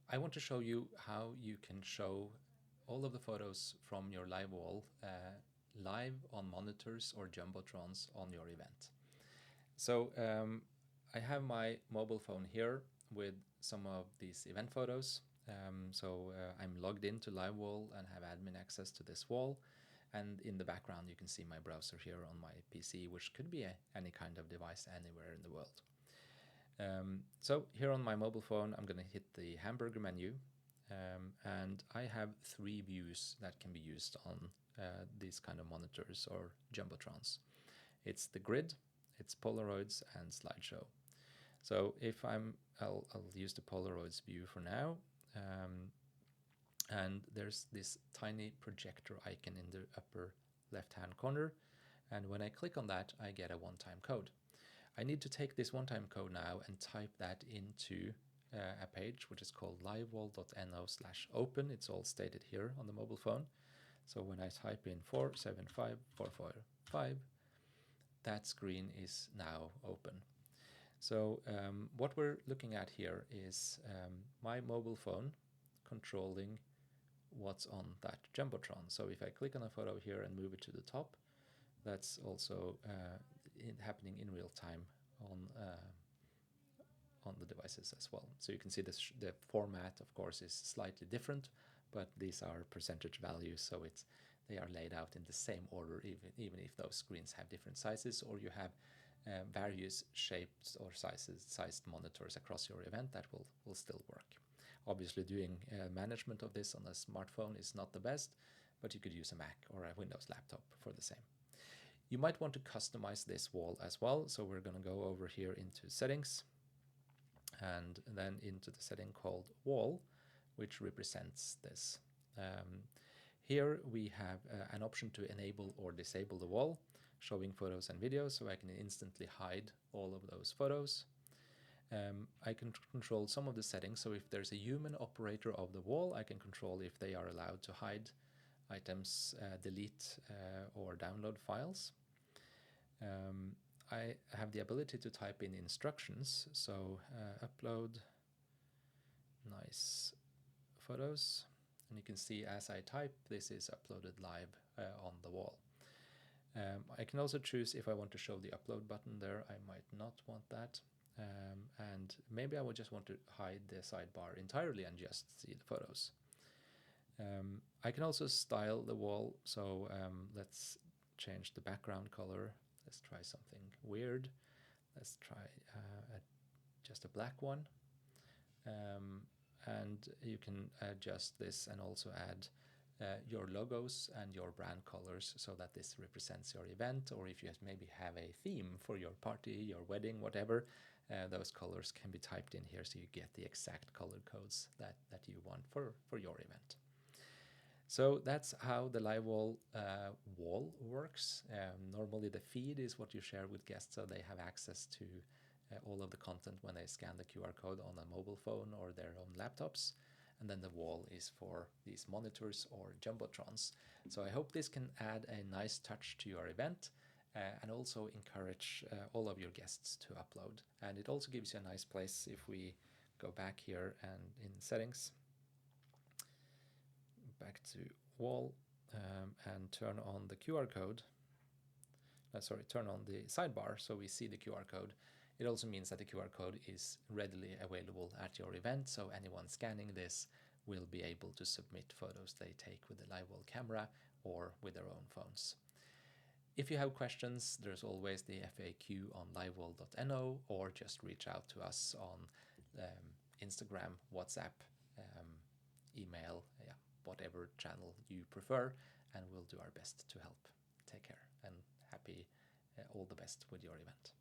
I want to show you how you can show all of the photos from your LiveWall live on monitors or jumbotrons on your event. So I have my mobile phone here with some of these event photos. I'm logged into LiveWall and have admin access to this wall. And in the background, you can see my browser here on my PC, which could be any kind of device anywhere in the world. So here on my mobile phone, I'm going to hit the hamburger menu, and I have 3 views that can be used on these kind of monitors or jumbotrons. It's the grid, it's Polaroids, and Slideshow. So if I'll use the Polaroids view for now, and there's this tiny projector icon in the upper left-hand corner, and when I click on that, I get a one-time code. I need to take this one-time code now and type that into a page which is called livewall.no/open. It's all stated here on the mobile phone. So when I type in 475445, that screen is now open. So what we're looking at here is my mobile phone controlling what's on that jumbotron. So if I click on a photo here and move it to the top, that's also happening in real time on the devices as well. So you can see this, the format, of course, is slightly different, but these are percentage values, so they are laid out in the same order, even if those screens have different sizes, or you have various shapes or sized monitors across your event. That will still work. Obviously, doing management of this on a smartphone is not the best, but you could use a Mac or a Windows laptop for the same. You might want to customize this wall as well, so we're going to go over here into settings and then into the setting called wall, which represents this. Here we have an option to enable or disable the wall, showing photos and videos, so I can instantly hide all of those photos. I can control some of the settings, so if there's a human operator of the wall, I can control if they are allowed to hide items, delete or download files. I have the ability to type in instructions, so upload nice photos, and you can see as I type, this is uploaded live on the wall. I can also choose if I want to show the upload button there. I might not want that, and maybe I would just want to hide the sidebar entirely and just see the photos. I can also style the wall, so let's change the background color. Let's try something weird. Let's try just a black one. And you can adjust this and also add your logos and your brand colors so that this represents your event, or if you maybe have a theme for your party, your wedding, whatever, those colors can be typed in here so you get the exact color codes that you want for your event. So that's how the LiveWall wall works. Normally the feed is what you share with guests, so they have access to all of the content when they scan the QR code on a mobile phone or their own laptops. And then the wall is for these monitors or jumbotrons. So I hope this can add a nice touch to your event and also encourage all of your guests to upload. And it also gives you a nice place if we go back here and in settings, back to wall, and turn on the QR code. Turn on the sidebar so we see the QR code. It also means that the QR code is readily available at your event, so anyone scanning this will be able to submit photos they take with the LiveWall camera or with their own phones. If you have questions, there's always the FAQ on livewall.no, or just reach out to us on Instagram, WhatsApp, email, whatever channel you prefer, and we'll do our best to help. Take care and happy all the best with your event.